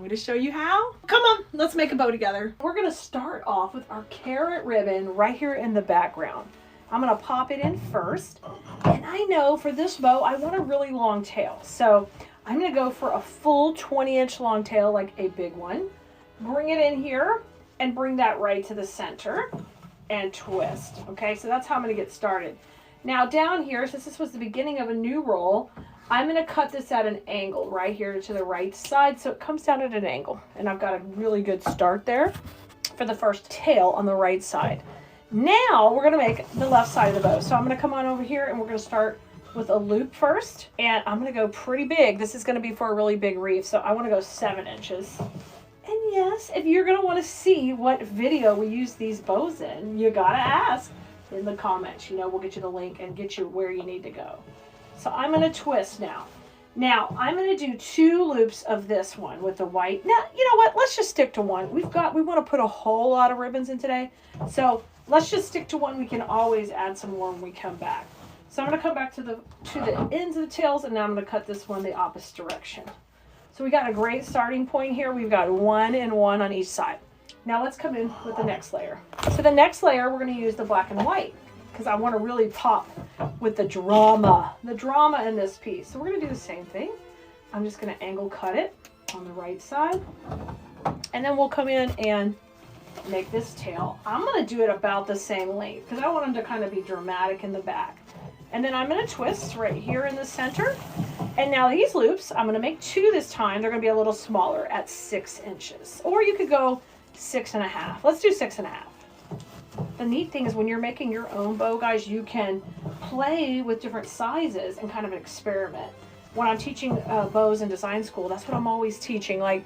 me to show you how? Come on, let's make a bow together. We're gonna start off with our carrot ribbon right here in the background. I'm gonna pop it in first. And I know for this bow, I want a really long tail. So I'm gonna go for a full 20-inch long tail, like a big one. Bring it in here and bring that right to the center and twist. Okay, so that's how I'm gonna get started. Now down here, since this was the beginning of a new roll, I'm gonna cut this at an angle right here to the right side, so it comes down at an angle. And I've got a really good start there for the first tail on the right side. Now we're gonna make the left side of the bow. So I'm gonna come on over here and we're gonna start with a loop first. And I'm gonna go pretty big. This is gonna be for a really big wreath. So I wanna go 7 inches. And yes, if you're gonna wanna see what video we use these bows in, you gotta ask in the comments. You know, we'll get you the link and get you where you need to go. So I'm gonna twist now. Now I'm gonna do 2 loops of this one with the white. Now, you know what? Let's just stick to one. We wanna put a whole lot of ribbons in today. So let's just stick to one. We can always add some more when we come back. So I'm gonna come back to the ends of the tails, and now I'm gonna cut this one the opposite direction. So we got a great starting point here. We've got 1 and 1 on each side. Now let's come in with the next layer. So the next layer, we're gonna use the black and white because I wanna really pop with the drama in this piece. So we're gonna do the same thing. I'm just gonna angle cut it on the right side. And then we'll come in and make this tail. I'm gonna do it about the same length because I want them to kind of be dramatic in the back. And then I'm gonna twist right here in the center. And now these loops, I'm gonna make 2 this time. They're gonna be a little smaller at 6 inches. Or you could go 6.5. Let's do 6.5. The neat thing is when you're making your own bow, guys, you can play with different sizes and kind of experiment. When I'm teaching bows in design school, that's what I'm always teaching. Like,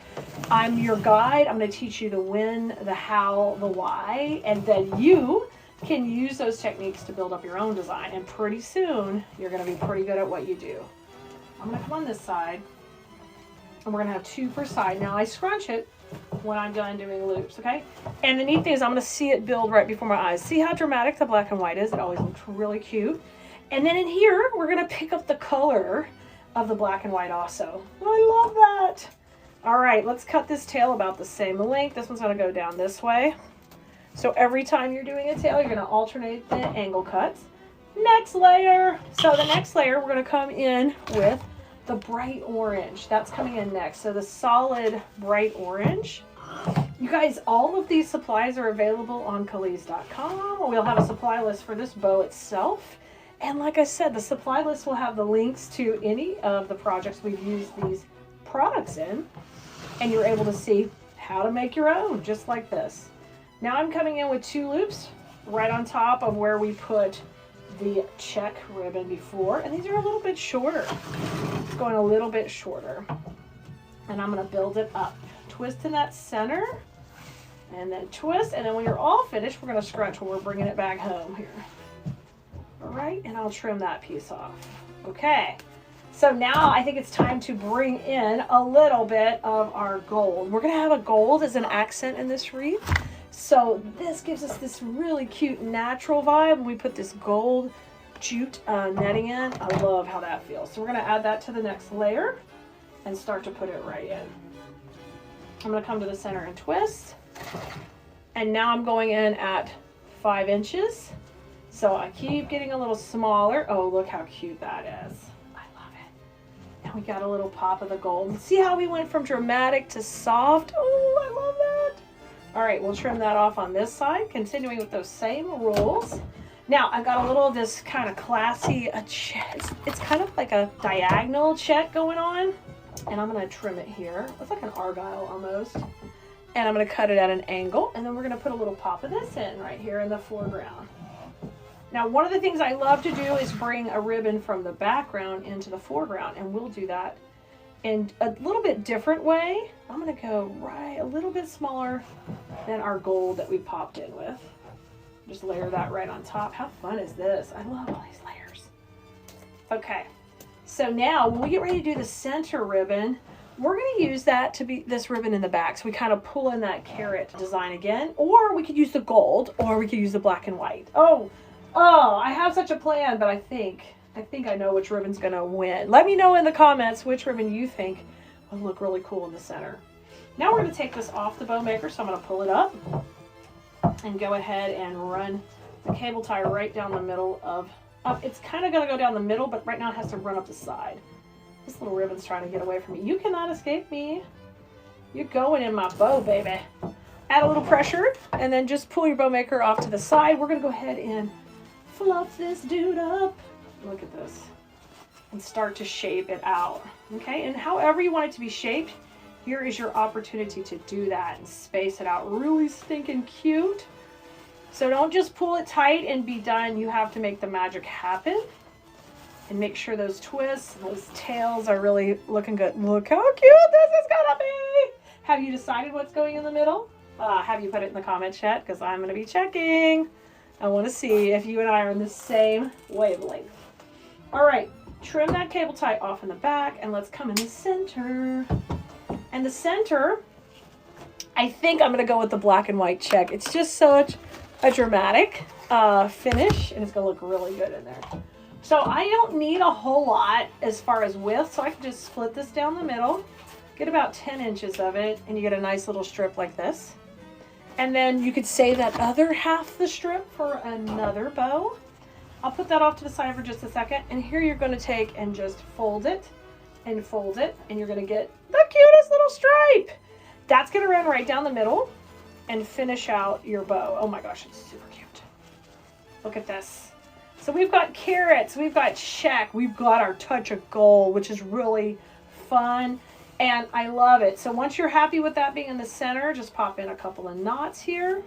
I'm your guide. I'm going to teach you the when, the how, the why, and then you can use those techniques to build up your own design. And pretty soon, you're going to be pretty good at what you do. I'm going to come on this side, and we're going to have 2 per side. Now, I scrunch it when I'm done doing loops, okay? And the neat thing is I'm going to see it build right before my eyes. See how dramatic the black and white is? It always looks really cute. And then in here, we're going to pick up the color of the black and white also. I love that. All right, let's cut this tail about the same length. This one's going to go down this way. So every time you're doing a tail, you're going to alternate the angle cuts. Next layer. So the next layer, we're going to come in with the bright orange. That's coming in next. So the solid bright orange. You guys, all of these supplies are available on Khalees.com. We'll have a supply list for this bow itself. And like I said, the supply list will have the links to any of the projects we've used these products in. And you're able to see how to make your own, just like this. Now I'm coming in with 2 loops right on top of where we put the check ribbon before. And these are a little bit shorter. It's going a little bit shorter. And I'm going to build it up. Twist in that center. And then twist. And then when you're all finished, we're going to scrunch when we're bringing it back home here. All right, and I'll trim that piece off. Okay, so now I think it's time to bring in a little bit of our gold. We're gonna have a gold as an accent in this wreath. So this gives us this really cute natural vibe when we put this gold jute netting in. I love how that feels. So we're gonna add that to the next layer and start to put it right in. I'm gonna come to the center and twist. And now I'm going in at 5 inches. So I keep getting a little smaller. Oh, look how cute that is. I love it. And we got a little pop of the gold. See how we went from dramatic to soft? Oh, I love that. All right, we'll trim that off on this side, continuing with those same rules. Now, I've got a little of this kind of classy, it's kind of like a diagonal check going on. And I'm going to trim it here. It's like an argyle almost. And I'm going to cut it at an angle. And then we're going to put a little pop of this in right here in the foreground. Now, one of the things I love to do is bring a ribbon from the background into the foreground, and we'll do that in a little bit different way. I'm going to go right a little bit smaller than our gold that we popped in with. Just layer that right on top. How fun is this? I love all these layers. Okay, so now when we get ready to do the center ribbon, we're going to use that to be this ribbon in the back. So we kind of pull in that carrot design again, or we could use the gold, or we could use the black and white. Oh, I have such a plan, but I think I know which ribbon's gonna win. Let me know in the comments which ribbon you think will look really cool in the center. Now we're going to take this off the bow maker, so I'm going to pull it up and go ahead and run the cable tie right down the middle of, it's kind of going to go down the middle, but right now it has to run up the side. This little ribbon's trying to get away from me. You cannot escape me. You're going in my bow, baby. Add a little pressure, and then just pull your bow maker off to the side. We're going to go ahead and fluff this dude up. Look at this. And start to shape it out. Okay, and however you want it to be shaped, here is your opportunity to do that and space it out really stinking cute. So don't just pull it tight and be done. You have to make the magic happen. And make sure those twists, those tails are really looking good. Look how cute this is gonna be. Have you decided what's going in the middle? Have you put it in the comment chat? Because I'm gonna be checking. I wanna see if you and I are in the same wavelength. All right, trim that cable tie off in the back and let's come in the center. And the center, I think I'm gonna go with the black and white check. It's just such a dramatic finish and it's gonna look really good in there. So I don't need a whole lot as far as width, so I can just split this down the middle, get about 10 inches of it, and you get a nice little strip like this. And then you could save that other half the strip for another bow. I'll put that off to the side for just a second, and here you're going to take and just fold it, and you're going to get the cutest little stripe. That's going to run right down the middle and finish out your bow. Oh my gosh, it's super cute. Look at this. So we've got carrots, we've got check, we've got our touch of gold, which is really fun, and I love it. So once you're happy with that being in the center, just pop in a couple of knots here,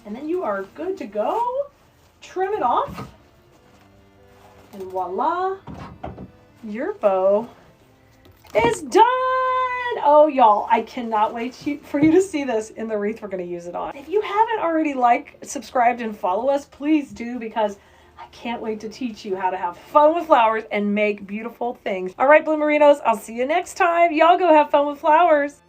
and then you are good to go. Trim it off, and voila, your bow is done. Oh, y'all, I cannot wait for you to see this in the wreath we're going to use it on. If you haven't already liked, subscribed, and follow us, please do, because I can't wait to teach you how to have fun with flowers and make beautiful things. All right, Bloomerinos, I'll see you next time. Y'all go have fun with flowers.